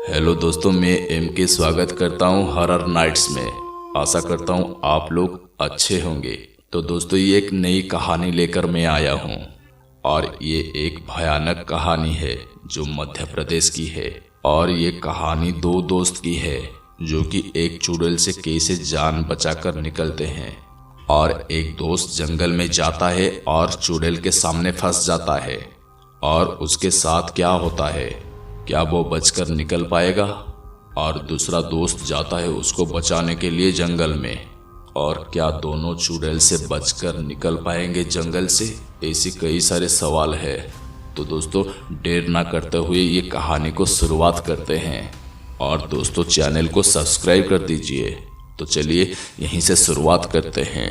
Hello दोस्तों, मैं M के स्वागत करता हूँ हॉरर नाइट्स में। आशा करता हूँ आप लोग अच्छे होंगे। तो दोस्तों, ये एक नई कहानी लेकर मैं आया हूँ और ये एक भयानक कहानी है जो मध्य प्रदेश की है। और ये कहानी दो दोस्त की है जो कि एक चुड़ैल से कैसे जान बचाकर निकलते हैं। और एक दोस्त जंगल में जाता है और चुड़ैल के सामने फंस जाता है। और उसके साथ क्या होता है, क्या वो बचकर निकल पाएगा? और दूसरा दोस्त जाता है उसको बचाने के लिए जंगल में, और क्या दोनों चुड़ैल से बचकर निकल पाएंगे जंगल से? ऐसी कई सारे सवाल है। तो दोस्तों, देर ना करते हुए ये कहानी को शुरुआत करते हैं। और दोस्तों, चैनल को सब्सक्राइब कर दीजिए। तो चलिए यहीं से शुरुआत करते हैं।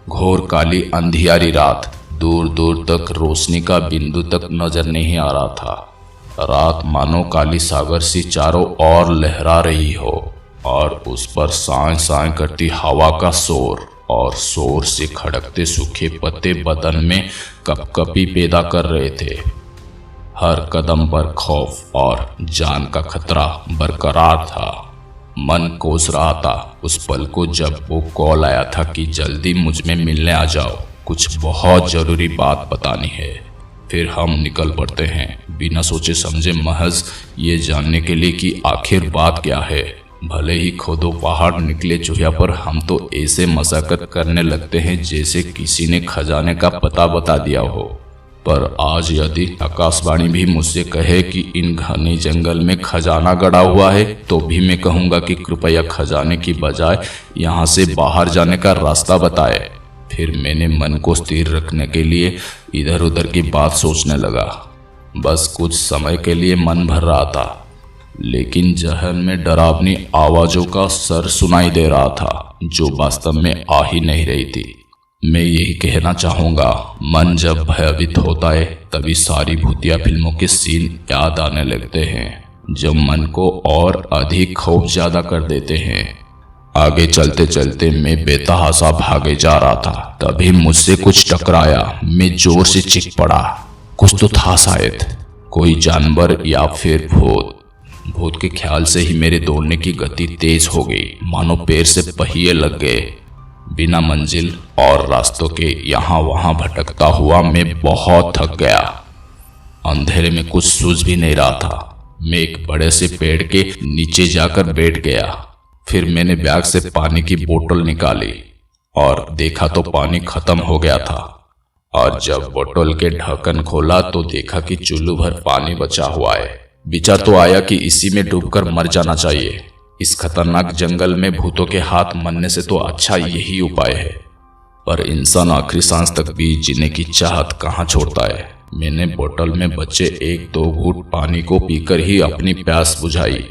घोर काली अंधियारी रात, दूर दूर तक रोशनी का बिंदु तक नजर नहीं आ रहा था। रात मानो काली सागर सी चारों ओर लहरा रही हो और उस पर साए साए करती हवा का शोर और शोर से खड़कते सूखे पत्ते बदन में कपकपी पैदा कर रहे थे। हर कदम पर खौफ और जान का खतरा बरकरार था। मन कोस रहा था उस पल को जब वो कॉल आया था कि जल्दी मुझ में मिलने आ जाओ, कुछ बहुत जरूरी बात बतानी है। फिर हम निकल पड़ते हैं बिना सोचे समझे, महज ये जानने के लिए कि आखिर बात क्या है। भले ही खोदो पहाड़ निकले चूहिया पर हम तो ऐसे मशक्कत करने लगते हैं जैसे किसी ने खजाने का पता बता दिया हो। पर आज यदि आकाशवाणी भी मुझसे कहे कि इन घने जंगल में खजाना गड़ा हुआ है, तो भी मैं कहूँगा कि कृपया खजाने की बजाय यहाँ से बाहर जाने का रास्ता बताए। फिर मैंने मन को स्थिर रखने के लिए इधर उधर की बात सोचने लगा। बस कुछ समय के लिए मन भर रहा था, लेकिन जहन में डरावनी आवाजों का सर सुनाई दे रहा था जो वास्तव में आ ही नहीं रही थी। मैं यही कहना चाहूँगा, मन जब भयभीत होता है तभी सारी भूतिया फिल्मों के सीन याद आने लगते हैं जो मन को और अधिक खौफ ज्यादा कर देते हैं। आगे चलते चलते मैं बेतहाशा भागे जा रहा था, तभी मुझसे कुछ टकराया। मैं जोर से चीख पड़ा। कुछ तो था, शायद कोई जानवर या फिर भूत। भूत के ख्याल से ही मेरे दौड़ने की गति तेज हो गई, मानो पैर से पहिए लग गए। बिना मंजिल और रास्तों के यहाँ वहाँ भटकता हुआ मैं बहुत थक गया। अंधेरे में कुछ सूझ भी नहीं रहा था। मैं एक बड़े से पेड़ के नीचे जाकर बैठ गया। फिर मैंने बैग से पानी की बोतल निकाली और देखा तो पानी खत्म हो गया था। और जब बोतल के ढक्कन खोला तो देखा कि चुल्लू भर पानी बचा हुआ है। विचार तो आया कि इसी में डूबकर मर जाना चाहिए। इस खतरनाक जंगल में भूतों के हाथ मरने से तो अच्छा यही उपाय है। पर इंसान आखिरी सांस तक भी जीने की चाहत कहाँ छोड़ता है। मैंने बोतल में बचे एक दो घूंट पानी को पीकर ही अपनी प्यास बुझाई।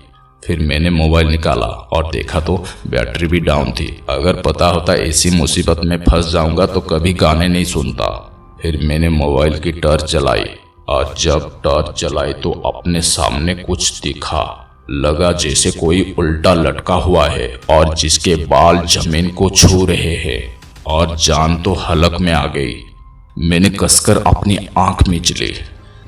फिर मैंने मोबाइल निकाला और देखा तो बैटरी भी डाउन थी। अगर पता होता ऐसी मुसीबत में फंस जाऊंगा तो कभी गाने नहीं सुनता। फिर मैंने मोबाइल की टॉर्च जलाई और जब टॉर्च जलाई तो अपने सामने कुछ दिखा। लगा जैसे कोई उल्टा लटका हुआ है और जिसके बाल जमीन को छू रहे हैं, और जान तो हलक में आ गई। मैंने कसकर अपनी आंख मीच ली।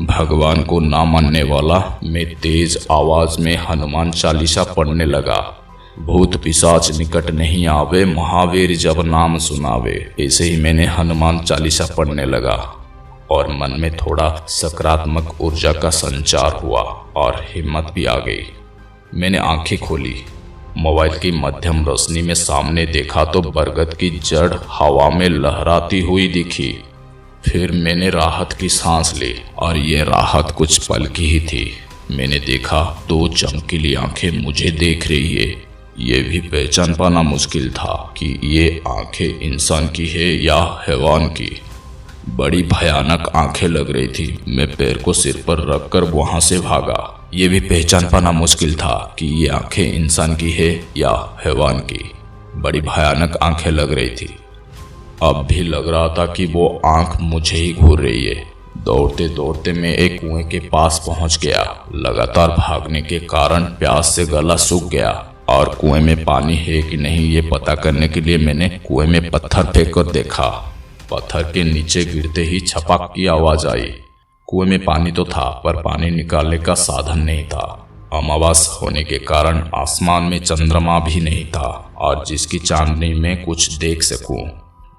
भगवान को ना मानने वाला मैं तेज आवाज में हनुमान चालीसा पढ़ने लगा। भूत पिशाच निकट नहीं आवे, महावीर जब नाम सुनावे। ऐसे ही मैंने हनुमान चालीसा पढ़ने लगा और मन में थोड़ा सकारात्मक ऊर्जा का संचार हुआ और हिम्मत भी आ गई। मैंने आंखें खोली। मोबाइल की मध्यम रोशनी में सामने देखा तो बरगद की जड़ हवा में लहराती हुई दिखी। फिर मैंने राहत की सांस ली और ये राहत कुछ पल की ही थी। मैंने देखा दो चमकीली आंखें मुझे देख रही है। ये भी पहचान पाना मुश्किल था कि ये आंखें इंसान की है या हैवान की। बड़ी भयानक आंखें लग रही थी। मैं पैर को सिर पर रखकर वहां से भागा। ये भी पहचान पाना मुश्किल था कि ये आंखें इंसान की है या हैवान की। बड़ी भयानक आंखें लग रही थी। अब भी लग रहा था कि वो आंख मुझे ही घूर रही है। दौड़ते दौड़ते मैं एक कुएं के पास पहुंच गया। लगातार भागने के कारण प्यास से गला सूख गया और कुएं में पानी है कि नहीं ये पता करने के लिए मैंने कुएं में पत्थर फेंक कर देखा। पत्थर के नीचे गिरते ही छपाक की आवाज आई। कुएं में पानी तो था पर पानी निकालने का साधन नहीं था। अमावस होने के कारण आसमान में चंद्रमा भी नहीं था और जिसकी चांदनी में कुछ देख सकूं।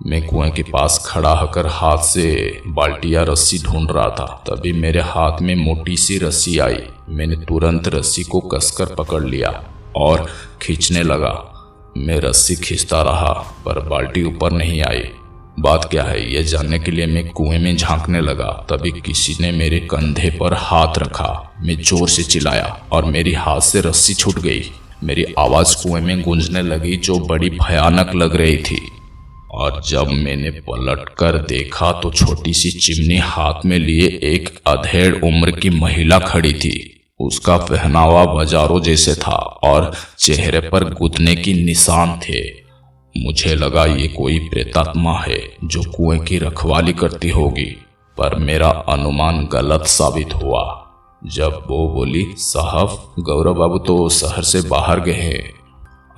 मैं कुएं के पास खड़ा होकर हाथ से बाल्टी या रस्सी ढूंढ रहा था, तभी मेरे हाथ में मोटी सी रस्सी आई। मैंने तुरंत रस्सी को कसकर पकड़ लिया और खींचने लगा। मैं रस्सी खींचता रहा पर बाल्टी ऊपर नहीं आई। बात क्या है यह जानने के लिए मैं कुएं में झांकने लगा, तभी किसी ने मेरे कंधे पर हाथ रखा। मैं जोर से चिल्लाया और मेरी हाथ से रस्सी छूट गई। मेरी आवाज कुएं में गूंजने लगी जो बड़ी भयानक लग रही थी। और जब मैंने पलट कर देखा तो छोटी सी चिमनी हाथ में लिए एक अधेड़ उम्र की महिला खड़ी थी। उसका पहनावा बाजारों जैसे था और चेहरे पर गुदने की निशान थे। मुझे लगा ये कोई प्रेतात्मा है जो कुएं की रखवाली करती होगी, पर मेरा अनुमान गलत साबित हुआ जब वो बोली, साहब गौरव बाबू तो शहर से बाहर गए हैं।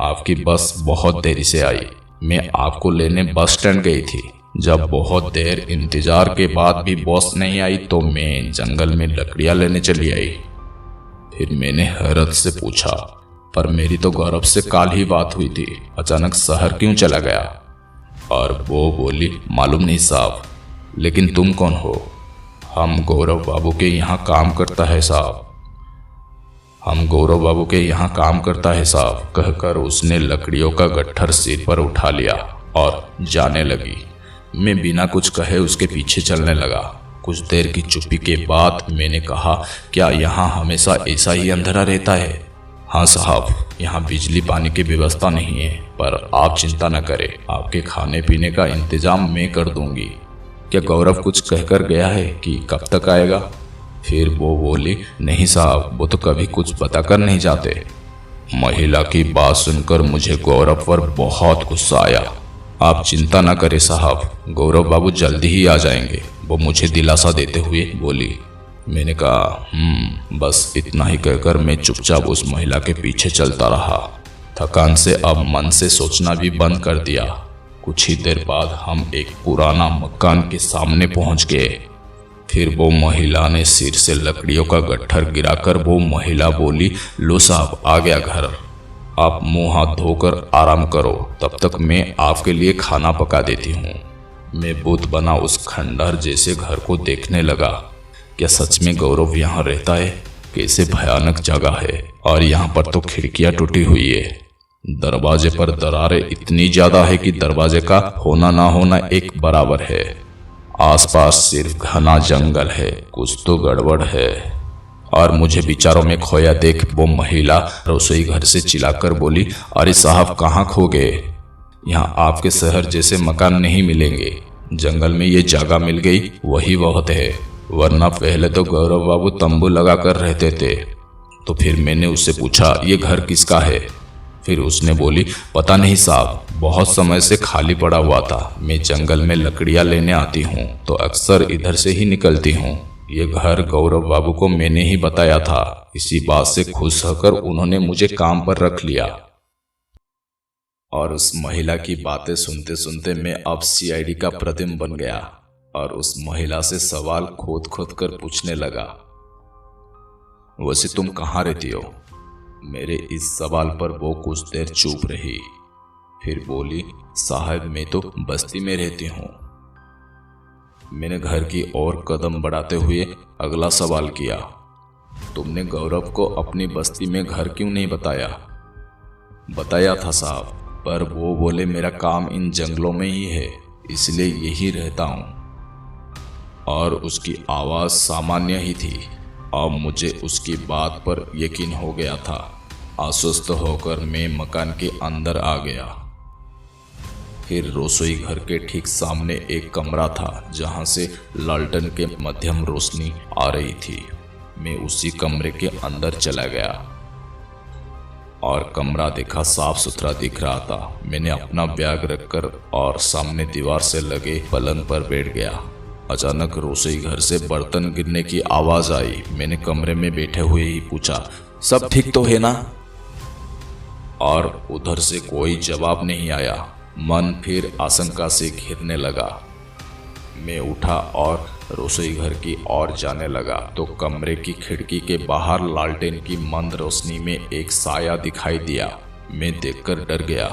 आपकी बस बहुत देरी से आई। मैं आपको लेने बस स्टैंड गई थी। जब बहुत देर इंतजार के बाद भी बस नहीं आई तो मैं जंगल में लकड़ियां लेने चली आई। फिर मैंने हैरत से पूछा, पर मेरी तो गौरव से काल ही बात हुई थी, अचानक शहर क्यों चला गया? और वो बोली, मालूम नहीं साहब, लेकिन तुम कौन हो? हम गौरव बाबू के यहाँ काम करता है साहब। हम गौरव बाबू के यहाँ काम करता है साहब, कहकर उसने लकड़ियों का गट्ठर सिर पर उठा लिया और जाने लगी। मैं बिना कुछ कहे उसके पीछे चलने लगा। कुछ देर की चुप्पी के बाद मैंने कहा, क्या यहाँ हमेशा ऐसा ही अंधेरा रहता है? हाँ साहब, यहाँ बिजली पानी की व्यवस्था नहीं है, पर आप चिंता न करें, आपके खाने पीने का इंतजाम मैं कर दूंगी। क्या गौरव कुछ कहकर गया है कि कब तक आएगा? फिर वो बोली, नहीं साहब, वो तो कभी कुछ बताकर नहीं जाते। महिला की बात सुनकर मुझे गौरव पर बहुत गुस्सा आया। आप चिंता न करें साहब, गौरव बाबू जल्दी ही आ जाएंगे, वो मुझे दिलासा देते हुए बोली। मैंने कहा बस इतना ही कहकर मैं चुपचाप उस महिला के पीछे चलता रहा। थकान से अब मन से सोचना भी बंद कर दिया। कुछ ही देर बाद हम एक पुराना मकान के सामने पहुंच गए। फिर वो महिला ने सिर से लकड़ियों का गट्ठर गिराकर वो महिला बोली, लो साहब आ गया घर, आप मुंह हाथ धोकर आराम करो, तब तक मैं आपके लिए खाना पका देती हूँ। मैं बुत बना उस खंडहर जैसे घर को देखने लगा। क्या सच में गौरव यहाँ रहता है? कैसे भयानक जगह है, और यहाँ पर तो खिड़कियाँ टूटी हुई है। दरवाजे पर दरारें इतनी ज्यादा है कि दरवाजे का होना ना होना एक बराबर है। आसपास सिर्फ घना जंगल है, कुछ तो गड़बड़ है। और मुझे विचारों में खोया देख वो महिला रसोई घर से चिल्लाकर बोली, अरे साहब कहाँ खो गए? यहाँ आपके शहर जैसे मकान नहीं मिलेंगे, जंगल में ये जगह मिल गई वही बहुत है, वरना पहले तो गौरव बाबू तंबू लगा कर रहते थे। तो फिर मैंने उससे पूछा, ये घर किसका है? फिर उसने बोली, पता नहीं साहब, बहुत समय से खाली पड़ा हुआ था। मैं जंगल में लकड़ियां लेने आती हूँ तो अक्सर इधर से ही निकलती हूँ। ये घर गौरव बाबू को मैंने ही बताया था, इसी बात से खुश होकर उन्होंने मुझे काम पर रख लिया। और उस महिला की बातें सुनते सुनते मैं अब सीआईडी का प्रतिम बन गया और उस महिला से सवाल खोद खोद कर पूछने लगा, वैसे तुम कहाँ रहती हो? मेरे इस सवाल पर वो कुछ देर चुप रही, फिर बोली, साहब मैं तो बस्ती में रहती हूँ। मैंने घर की ओर कदम बढ़ाते हुए अगला सवाल किया, तुमने गौरव को अपनी बस्ती में घर क्यों नहीं बताया? बताया था साहब, पर वो बोले मेरा काम इन जंगलों में ही है, इसलिए यही रहता हूँ। और उसकी आवाज़ सामान्य ही थी। अब मुझे उसकी बात पर यकीन हो गया था। आश्वस्त होकर मैं मकान के अंदर आ गया। फिर रसोई घर के ठीक सामने एक कमरा था जहां से लालटेन के मध्यम रोशनी आ रही थी। मैं उसी कमरे के अंदर चला गया और कमरा देखा साफ सुथरा दिख रहा था। मैंने अपना बैग रखकर और सामने दीवार से लगे पलंग पर बैठ गया। अचानक रसोई घर से बर्तन गिरने की आवाज आई। मैंने कमरे में बैठे हुए ही पूछा, सब ठीक तो है ना? और उधर से कोई जवाब नहीं आया। मन फिर आशंका से घिरने लगा। मैं उठा और रसोई घर की ओर जाने लगा तो कमरे की खिड़की के बाहर लालटेन की मंद रोशनी में एक साया दिखाई दिया। मैं देखकर डर गया।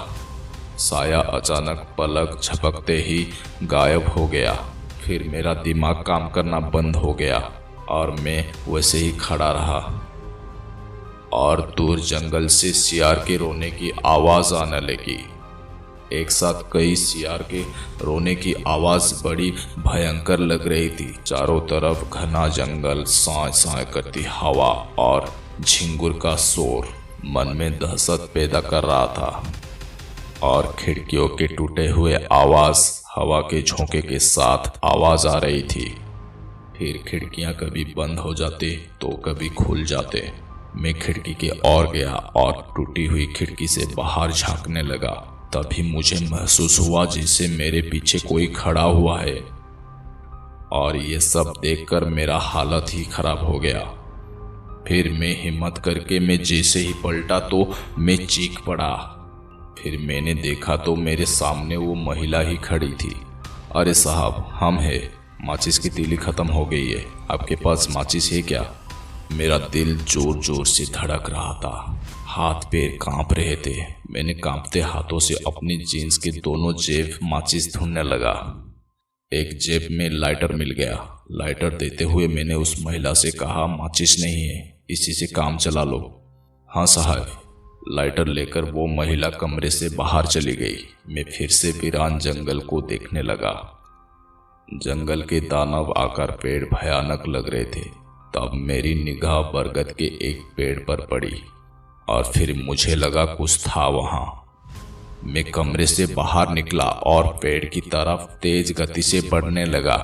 साया अचानक पलक झपकते ही गायब हो गया। फिर मेरा दिमाग काम करना बंद हो गया और मैं वैसे ही खड़ा रहा। और दूर जंगल से सियार के रोने की आवाज आने लगी। एक साथ कई सियार के रोने की आवाज बड़ी भयंकर लग रही थी। चारों तरफ घना जंगल, साए साए करती हवा और झिंगुर का शोर मन में दहशत पैदा कर रहा था। और खिड़कियों के टूटे हुए आवाज हवा के झोंके के साथ आवाज आ रही थी। फिर खिड़कियां कभी बंद हो जाते तो कभी खुल जाते। मैं खिड़की के ओर गया और टूटी हुई खिड़की से बाहर झांकने लगा। तभी मुझे महसूस हुआ जैसे मेरे पीछे कोई खड़ा हुआ है और ये सब देखकर मेरा हालत ही खराब हो गया। फिर मैं हिम्मत करके मैं जैसे ही पलटा तो मैं चीख पड़ा। फिर मैंने देखा तो मेरे सामने वो महिला ही खड़ी थी। अरे साहब, हम है, माचिस की तीली खत्म हो गई है, आपके पास माचिस है क्या? मेरा दिल जोर जोर से धड़क रहा था, हाथ पैर कांप रहे थे। मैंने कांपते हाथों से अपनी जीन्स के दोनों जेब माचिस ढूंढने लगा। एक जेब में लाइटर मिल गया। लाइटर देते हुए मैंने उस महिला से कहा, माचिस नहीं है, इसी से काम चला लो। हाँ साहब। लाइटर लेकर वो महिला कमरे से बाहर चली गई। मैं फिर से वीरान जंगल को देखने लगा। जंगल के दानव आकार पेड़ भयानक लग रहे थे। तब मेरी निगाह बरगद के एक पेड़ पर पड़ी और फिर मुझे लगा कुछ था वहां। मैं कमरे से बाहर निकला और पेड़ की तरफ तेज गति से बढ़ने लगा।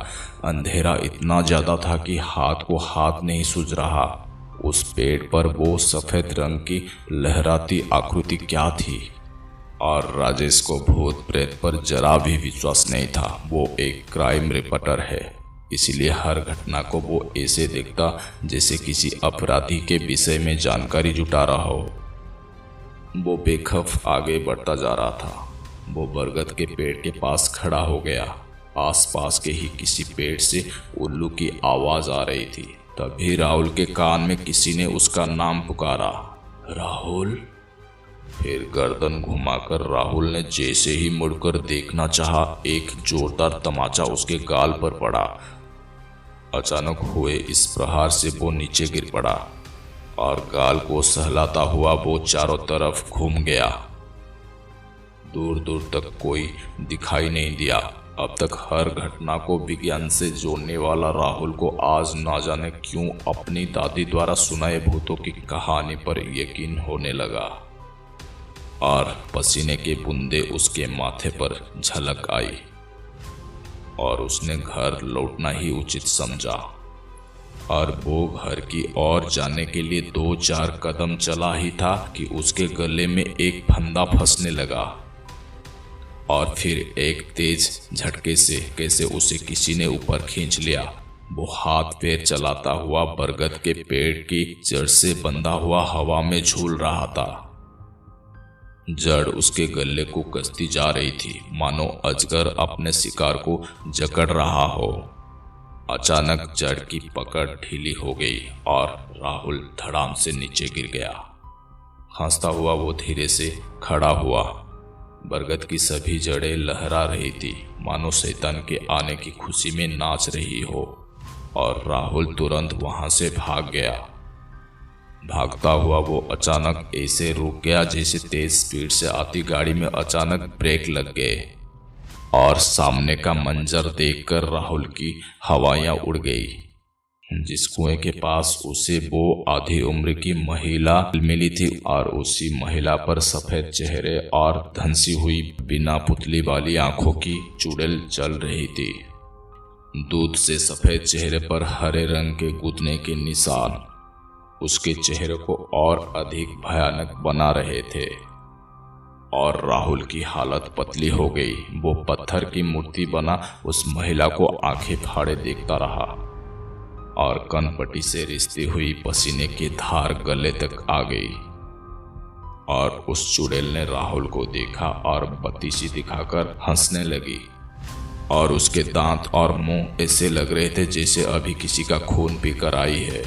अंधेरा इतना ज्यादा था कि हाथ को हाथ नहीं सूझ रहा। उस पेड़ पर वो सफेद रंग की लहराती आकृति क्या थी? और राजेश को भूत प्रेत पर जरा भी विश्वास नहीं था। वो एक क्राइम रिपोर्टर है, इसलिए हर घटना को वो ऐसे देखता जैसे किसी अपराधी के विषय में जानकारी जुटा रहा हो। वो बेखौफ आगे बढ़ता जा रहा था। वो बरगद के पेड़ के पास खड़ा हो गया। आसपास के ही किसी पेड़ से उल्लू की आवाज आ रही थी। तभी राहुल के कान में किसी ने उसका नाम पुकारा, राहुल। फिर गर्दन घुमाकर राहुल ने जैसे ही मुड़कर देखना चाहा, एक जोरदार तमाचा उसके गाल पर पड़ा। अचानक हुए इस प्रहार से वो नीचे गिर पड़ा और गाल को सहलाता हुआ वो चारों तरफ घूम गया। दूर दूर तक कोई दिखाई नहीं दिया। अब तक हर घटना को विज्ञान से जोड़ने वाला राहुल को आज ना जाने क्यों अपनी दादी द्वारा सुनाए भूतों की कहानी पर यकीन होने लगा और पसीने के बूंदे उसके माथे पर झलक आई और उसने घर लौटना ही उचित समझा। और वो घर की ओर जाने के लिए 2-4 कदम चला ही था कि उसके गले में एक फंदा फंसने लगा और फिर एक तेज झटके से कैसे उसे किसी ने ऊपर खींच लिया। वो हाथ पैर चलाता हुआ बरगद के पेड़ की जड़ से बंधा हुआ हवा में झूल रहा था। जड़ उसके गले को कसती जा रही थी, मानो अजगर अपने शिकार को जकड़ रहा हो। अचानक जड़ की पकड़ ढीली हो गई और राहुल धड़ाम से नीचे गिर गया। हंसता हुआ वो धीरे से खड़ा हुआ। बरगद की सभी जड़ें लहरा रही थी, मानो शैतान के आने की खुशी में नाच रही हो। और राहुल तुरंत वहां से भाग गया। भागता हुआ वो अचानक ऐसे रुक गया जैसे तेज स्पीड से आती गाड़ी में अचानक ब्रेक लग गए और सामने का मंजर देखकर राहुल की हवाइयां उड़ गई। जिस कुएं के पास उसे वो आधी उम्र की महिला मिली थी और उसी महिला पर सफेद चेहरे और धंसी हुई बिना पुतली वाली आंखों की चुड़ैल चल रही थी। दूध से सफेद चेहरे पर हरे रंग के गूदने के निशान उसके चेहरे को और अधिक भयानक बना रहे थे। और राहुल की हालत पतली हो गई। वो पत्थर की मूर्ति बना उस महिला को आंखें फाड़े देखता रहा और कनपट्टी से रिश्ती हुई पसीने की धार गले तक आ गई। और उस चुड़ैल ने राहुल को देखा और बत्तीसी दिखाकर हंसने लगी और उसके दांत और मुंह ऐसे लग रहे थे जैसे अभी किसी का खून पीकर आई है।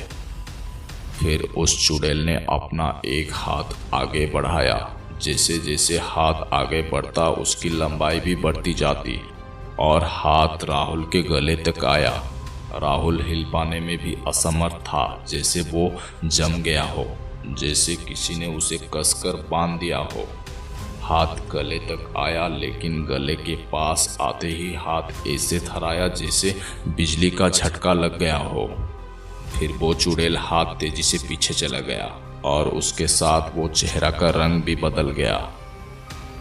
फिर उस चुड़ैल ने अपना एक हाथ आगे बढ़ाया। जैसे जैसे हाथ आगे बढ़ता उसकी लंबाई भी बढ़ती जाती और हाथ राहुल के गले तक आया। राहुल हिल पाने में भी असमर्थ था, जैसे वो जम गया हो, जैसे किसी ने उसे कसकर बांध दिया हो। हाथ गले तक आया, लेकिन गले के पास आते ही हाथ ऐसे थराया जैसे बिजली का झटका लग गया हो। फिर वो चुड़ैल हाथ तेजी से पीछे चला गया और उसके साथ वो चेहरा का रंग भी बदल गया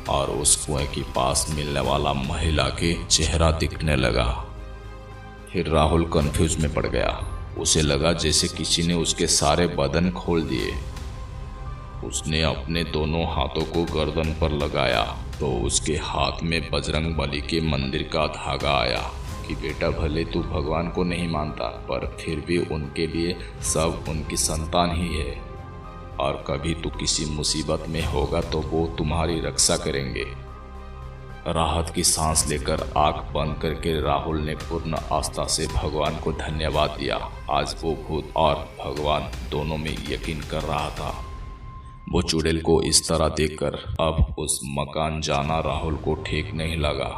और उस कुएं के पास मिलने वाला महिला के चेहरा दिखने लगा। फिर राहुल कंफ्यूज में पड़ गया। उसे लगा जैसे किसी ने उसके सारे बदन खोल दिए। उसने अपने दोनों हाथों को गर्दन पर लगाया तो उसके हाथ में बजरंग बली के मंदिर का धागा आया कि बेटा, भले तू भगवान को नहीं मानता पर फिर भी उनके लिए सब उनकी संतान ही है और कभी तू किसी मुसीबत में होगा तो वो तुम्हारी रक्षा करेंगे। राहत की सांस लेकर आंख बंद करके राहुल ने पूर्ण आस्था से भगवान को धन्यवाद दिया। आज वो भूत और भगवान दोनों में यकीन कर रहा था। वो चुड़ैल को इस तरह देखकर अब उस मकान जाना राहुल को ठीक नहीं लगा।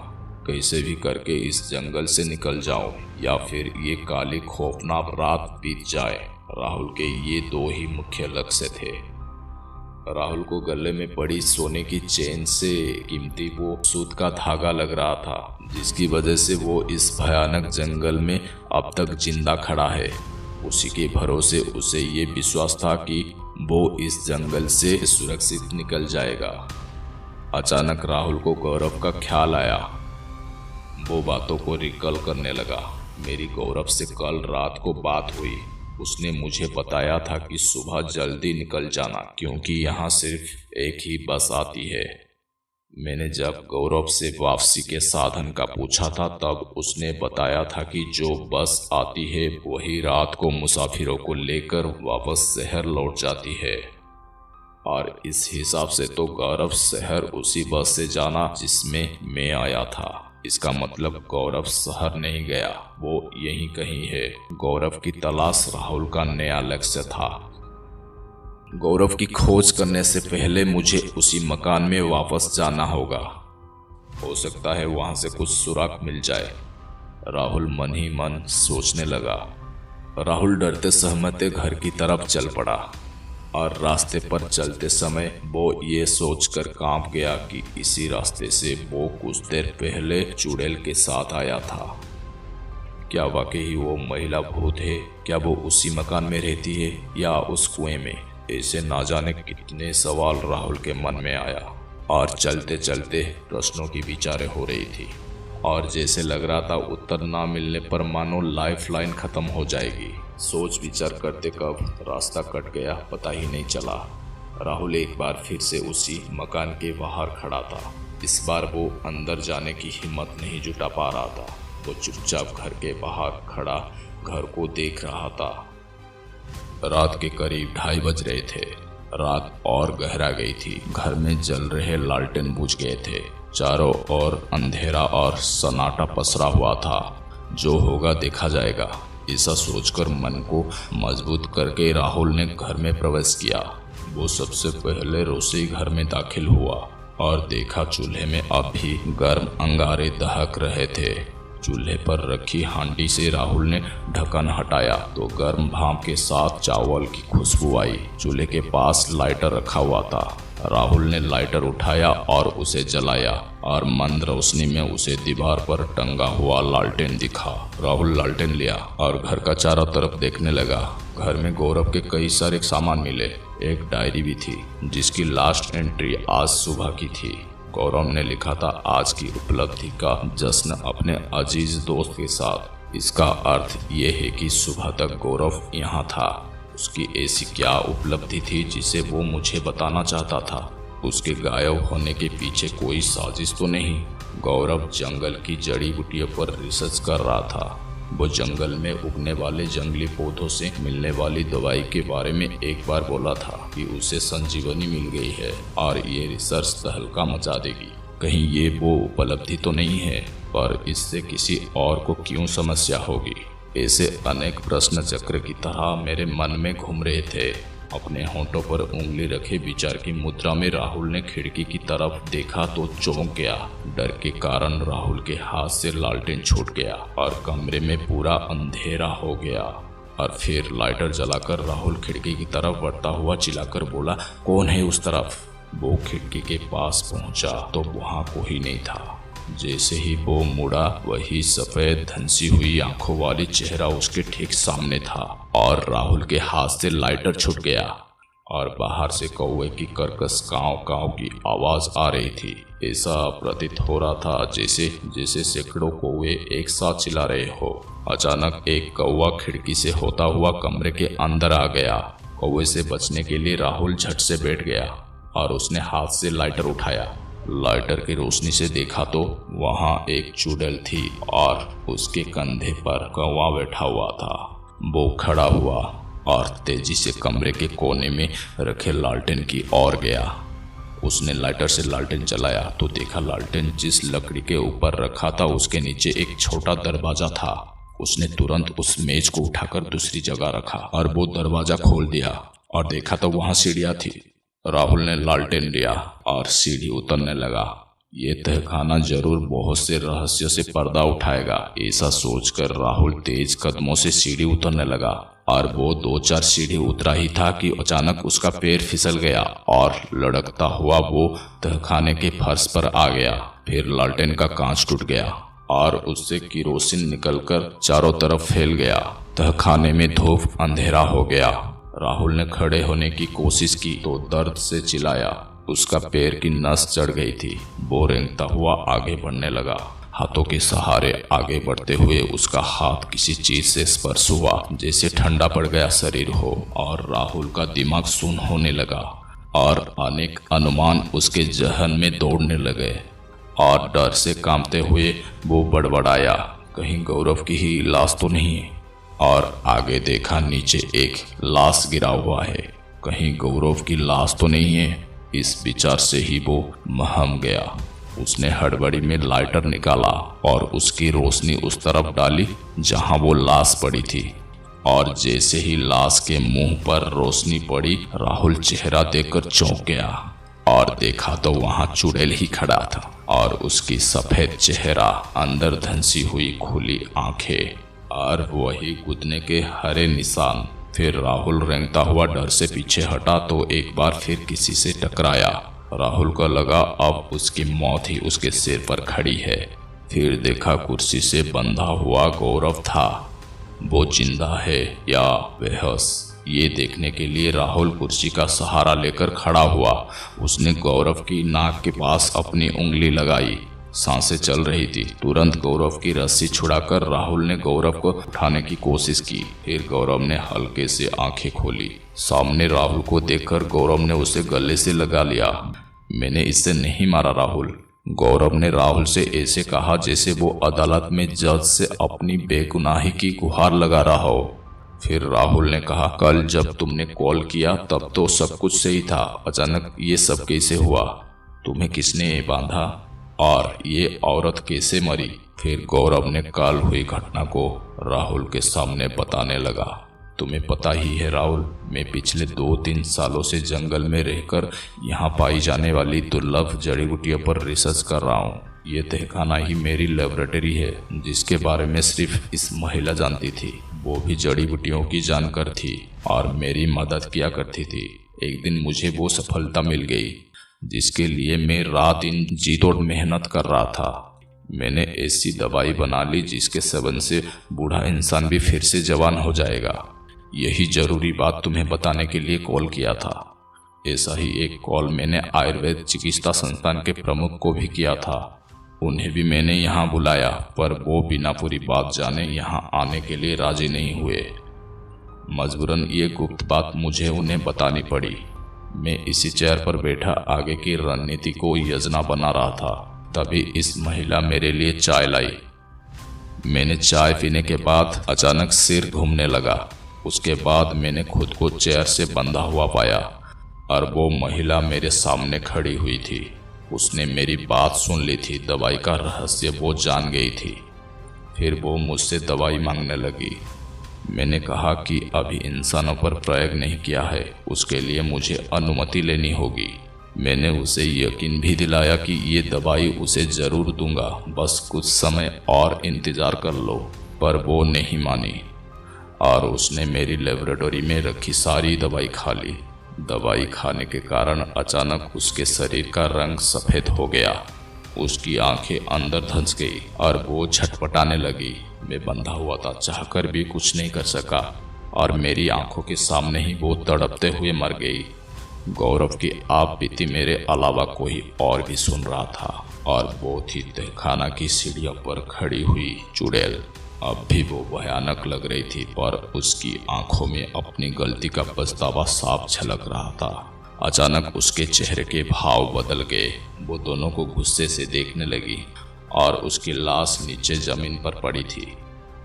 कैसे भी करके इस जंगल से निकल जाऊं या फिर ये काली खौफनाक रात बीत जाए। राहुल के ये दो ही मुख्य लक्ष्य थे। राहुल को गले में पड़ी सोने की चेन से कीमती वो सूत का धागा लग रहा था, जिसकी वजह से वो इस भयानक जंगल में अब तक जिंदा खड़ा है। उसी के भरोसे उसे ये विश्वास था कि वो इस जंगल से सुरक्षित निकल जाएगा। अचानक राहुल को गौरव का ख्याल आया। वो बातों को रिकॉल करने लगा। मेरी गौरव से कल रात को बात हुई। उसने मुझे बताया था कि सुबह जल्दी निकल जाना क्योंकि यहाँ सिर्फ एक ही बस आती है। मैंने जब गौरव से वापसी के साधन का पूछा था तब उसने बताया था कि जो बस आती है वही रात को मुसाफिरों को लेकर वापस शहर लौट जाती है और इस हिसाब से तो गौरव शहर उसी बस से जाना जिसमें मैं आया था। इसका मतलब गौरव शहर नहीं गया, वो यहीं कहीं है। गौरव की तलाश राहुल का नया लक्ष्य था। गौरव की खोज करने से पहले मुझे उसी मकान में वापस जाना होगा। हो सकता है वहां से कुछ सुराग मिल जाए। राहुल मन ही मन सोचने लगा। राहुल डरते सहमते घर की तरफ चल पड़ा और रास्ते पर चलते समय वो ये सोचकर कांप गया कि इसी रास्ते से वो कुछ देर पहले चुड़ैल के साथ आया था। क्या वाकई वो महिला भूत है? क्या वो उसी मकान में रहती है या उस कुएं में? ऐसे ना जाने कितने सवाल राहुल के मन में आया और चलते चलते प्रश्नों की विचारें हो रही थी और जैसे लग रहा था उत्तर ना मिलने पर मानो लाइफ लाइन खत्म हो जाएगी। सोच विचार करते कब रास्ता कट गया पता ही नहीं चला। राहुल एक बार फिर से उसी मकान के बाहर खड़ा था। इस बार वो अंदर जाने की हिम्मत नहीं जुटा पा रहा था। वो चुपचाप घर के बाहर खड़ा घर को देख रहा था। रात के करीब 2:30 बज रहे थे। रात और गहरा गई थी। घर में जल रहे लालटेन बुझ गए थे। चारों ओर अंधेरा और सन्नाटा पसरा हुआ था। जो होगा देखा जाएगा, ऐसा सोचकर मन को मजबूत करके राहुल ने घर में प्रवेश किया। वो सबसे पहले रसोई घर में दाखिल हुआ और देखा चूल्हे में अब भी गर्म अंगारे दहक रहे थे। चूल्हे पर रखी हांडी से राहुल ने ढक्कन हटाया तो गर्म भाप के साथ चावल की खुशबू आई। चूल्हे के पास लाइटर रखा हुआ था। राहुल ने लाइटर उठाया और उसे जलाया और मंद रोशनी में उसे दीवार पर टंगा हुआ लालटेन दिखा। राहुल लालटेन लिया और घर का चारों तरफ देखने लगा। घर में गौरव के कई सारे सामान मिले। एक डायरी भी थी जिसकी लास्ट एंट्री आज सुबह की थी। गौरव ने लिखा था, आज की उपलब्धि का जश्न अपने अजीज दोस्त के साथ। इसका अर्थ ये है कि सुबह तक गौरव यहाँ था। उसकी ऐसी क्या उपलब्धि थी जिसे वो मुझे बताना चाहता था? उसके गायब होने के पीछे कोई साजिश तो नहीं? गौरव जंगल की जड़ी बूटियों पर रिसर्च कर रहा था। वो जंगल में उगने वाले जंगली पौधों से मिलने वाली दवाई के बारे में एक बार बोला था कि उसे संजीवनी मिल गई है और ये रिसर्च तहलका मचा देगी। कहीं ये वो उपलब्धि तो नहीं है? पर इससे किसी और को क्यों समस्या होगी? ऐसे अनेक प्रश्न चक्र की तरह मेरे मन में घूम रहे थे। अपने होंठों पर उंगली रखे विचार की मुद्रा में राहुल ने खिड़की की तरफ देखा तो चौंक गया। डर के कारण राहुल के हाथ से लालटेन छूट गया और कमरे में पूरा अंधेरा हो गया। और फिर लाइटर जलाकर राहुल खिड़की की तरफ बढ़ता हुआ चिल्लाकर बोला, कौन है उस तरफ? वो खिड़की के पास पहुंचा तो वहां कोई नहीं था। जैसे ही वो मुड़ा, वही सफेद धंसी हुई आंखों वाली चेहरा उसके ठीक सामने था और राहुल के हाथ से लाइटर छूट गया और बाहर से कौवे की कर्कश काव काव की आवाज आ रही थी। ऐसा प्रतीत हो रहा था जैसे सैकड़ों कौवे एक साथ चिल्ला रहे हो। अचानक एक कौवा खिड़की से होता हुआ कमरे के अंदर आ गया। कौवे से बचने के लिए राहुल झट से बैठ गया और उसने हाथ से लाइटर उठाया। लाइटर की रोशनी से देखा तो वहां एक चुड़ैल थी और उसके कंधे पर कौवा बैठा हुआ था। वो खड़ा हुआ और तेजी से कमरे के कोने में रखे लालटेन की ओर गया। उसने लाइटर से लालटेन जलाया तो देखा लालटेन जिस लकड़ी के ऊपर रखा था उसके नीचे एक छोटा दरवाजा था। उसने तुरंत उस मेज को उठाकर दूसरी जगह रखा और वो दरवाजा खोल दिया और देखा तो वहां सीढ़ियां थी। राहुल ने लालटेन लिया और सीढ़ी उतरने लगा। ये तहखाना जरूर बहुत से रहस्य से पर्दा उठाएगा, ऐसा सोचकर राहुल तेज कदमों से सीढ़ी उतरने लगा और वो 2-4 सीढ़ी उतरा ही था कि अचानक उसका पैर फिसल गया और लड़कता हुआ वो तहखाने के फर्श पर आ गया। फिर लालटेन का कांच टूट गया और उससे किरोसिन निकलकर चारों तरफ फैल गया। तहखाने में धूप अंधेरा हो गया। राहुल ने खड़े होने की कोशिश की तो दर्द से चिल्लाया। उसका पैर की नस चढ़ गई थी। वो रेंगता हुआ आगे बढ़ने लगा। हाथों के सहारे आगे बढ़ते हुए उसका हाथ किसी चीज से स्पर्श हुआ, जैसे ठंडा पड़ गया शरीर हो और राहुल का दिमाग सुन्न होने लगा और अनेक अनुमान उसके जहन में दौड़ने लगे और डर से कांपते हुए वो बड़बड़ाया, कहीं गौरव की ही लाश तो नहीं? और आगे देखा नीचे एक लाश गिरा हुआ है, कहीं गौरव की लाश तो नहीं है? इस विचार से ही वो महम गया। उसने हड़बड़ी में लाइटर निकाला और उसकी रोशनी उस तरफ डाली जहां वो लाश पड़ी थी और जैसे ही लाश के मुंह पर रोशनी पड़ी, राहुल चेहरा देखकर चौंक गया और देखा तो वहां चुड़ैल ही खड़ा था और उसकी सफेद चेहरा, अंदर धंसी हुई खुली आंखें और वही कूदने के हरे निशान। फिर राहुल रेंगता हुआ डर से पीछे हटा तो एक बार फिर किसी से टकराया। राहुल को लगा अब उसकी मौत ही उसके सिर पर खड़ी है। फिर देखा कुर्सी से बंधा हुआ गौरव था। वो जिंदा है या बेहोश, ये देखने के लिए राहुल कुर्सी का सहारा लेकर खड़ा हुआ। उसने गौरव की नाक के पास अपनी उंगली लगाई। सांसें चल रही थी। तुरंत गौरव की रस्सी छुड़ाकर राहुल ने गौरव को उठाने की कोशिश की। फिर गौरव ने हल्के से आंखें खोली। सामने राहुल को देखकर गौरव ने उसे गले से लगा लिया। मैंने इससे नहीं मारा राहुल, गौरव ने राहुल से ऐसे कहा जैसे वो अदालत में जज से अपनी बेगुनाही की गुहार लगा रहा हो। फिर राहुल ने कहा, कल जब तुमने कॉल किया तब तो सब कुछ सही था, अचानक ये सब कैसे हुआ? तुम्हें किसने बांधा और ये औरत कैसे मरी? फिर गौरव ने कल हुई घटना को राहुल के सामने बताने लगा। तुम्हें पता ही है राहुल, मैं पिछले 2-3 सालों से जंगल में रहकर यहाँ पाई जाने वाली दुर्लभ जड़ी बूटियों पर रिसर्च कर रहा हूँ। ये तहखाना ही मेरी लेबोरेटरी है, जिसके बारे में सिर्फ इस महिला जानती थी। वो भी जड़ी बूटियों की जानकार थी और मेरी मदद किया करती थी। एक दिन मुझे वो सफलता मिल गई जिसके लिए मैं रात दिन जी तोड़ मेहनत कर रहा था। मैंने ऐसी दवाई बना ली जिसके सेवन से बूढ़ा इंसान भी फिर से जवान हो जाएगा। यही जरूरी बात तुम्हें बताने के लिए कॉल किया था। ऐसा ही एक कॉल मैंने आयुर्वेद चिकित्सा संस्थान के प्रमुख को भी किया था। उन्हें भी मैंने यहाँ बुलाया, पर वो बिना पूरी बात जाने यहाँ आने के लिए राजी नहीं हुए। मजबूरन ये गुप्त बात मुझे उन्हें बतानी पड़ी। मैं इसी चेयर पर बैठा आगे की रणनीति को योजना बना रहा था, तभी इस महिला मेरे लिए चाय लाई। मैंने चाय पीने के बाद अचानक सिर घूमने लगा। उसके बाद मैंने खुद को चेयर से बंधा हुआ पाया और वो महिला मेरे सामने खड़ी हुई थी। उसने मेरी बात सुन ली थी, दवाई का रहस्य वो जान गई थी। फिर वो मुझसे दवाई मांगने लगी। मैंने कहा कि अभी इंसानों पर प्रयोग नहीं किया है, उसके लिए मुझे अनुमति लेनी होगी। मैंने उसे यकीन भी दिलाया कि ये दवाई उसे जरूर दूंगा, बस कुछ समय और इंतजार कर लो, पर वो नहीं मानी और उसने मेरी लेबोरेटरी में रखी सारी दवाई खा ली। दवाई खाने के कारण अचानक उसके शरीर का रंग सफेद हो गया, उसकी आंखें अंदर धंस गई और वो छटपटाने लगी। मैं बंधा हुआ था, चाहकर भी कुछ नहीं कर सका और मेरी आंखों के सामने ही वो तड़पते हुए मर गई। गौरव की आप बीती मेरे अलावा कोई और भी सुन रहा था और वो थी तहखाना की सीढ़ियों पर खड़ी हुई चुड़ैल। अब भी वो भयानक लग रही थी, पर उसकी आंखों में अपनी गलती का पछतावा साफ झलक रहा था। अचानक उसके चेहरे के भाव बदल गए। वो दोनों को गुस्से से देखने लगी और उसकी लाश नीचे जमीन पर पड़ी थी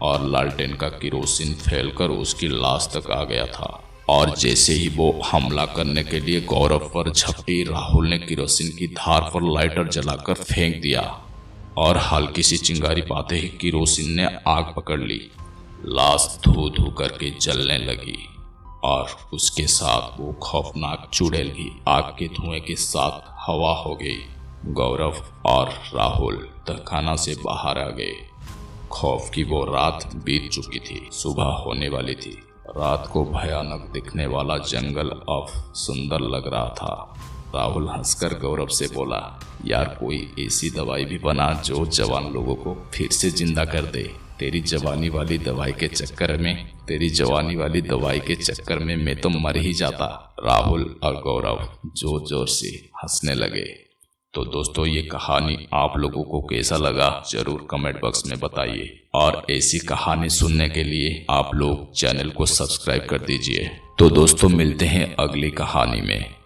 और लालटेन का किरोसिन फैलकर उसकी लाश तक आ गया था। और जैसे ही वो हमला करने के लिए गौरव पर झपटी, राहुल ने किरोसिन की धार पर लाइटर जलाकर फेंक दिया और हल्की सी चिंगारी पाते ही किरोसिन ने आग पकड़ ली। लाश धू धू करके जलने लगी और उसके साथ वो खौफनाक चुड़ैल भी आग के धुएं के साथ हवा हो गई। गौरव और राहुल तहखाना से बाहर आ गए। खौफ की वो रात बीत चुकी थी, सुबह होने वाली थी। रात को भयानक दिखने वाला जंगल अब सुंदर लग रहा था। राहुल हंसकर गौरव से बोला, यार कोई ऐसी दवाई भी बना जो जवान लोगों को फिर से जिंदा कर दे। तेरी जवानी वाली दवाई के चक्कर में मैं तो मर ही जाता। राहुल और गौरव जोर जोर से हंसने लगे। तो दोस्तों, ये कहानी आप लोगों को कैसा लगा जरूर कमेंट बॉक्स में बताइए और ऐसी कहानी सुनने के लिए आप लोग चैनल को सब्सक्राइब कर दीजिए। तो दोस्तों, मिलते हैं अगली कहानी में।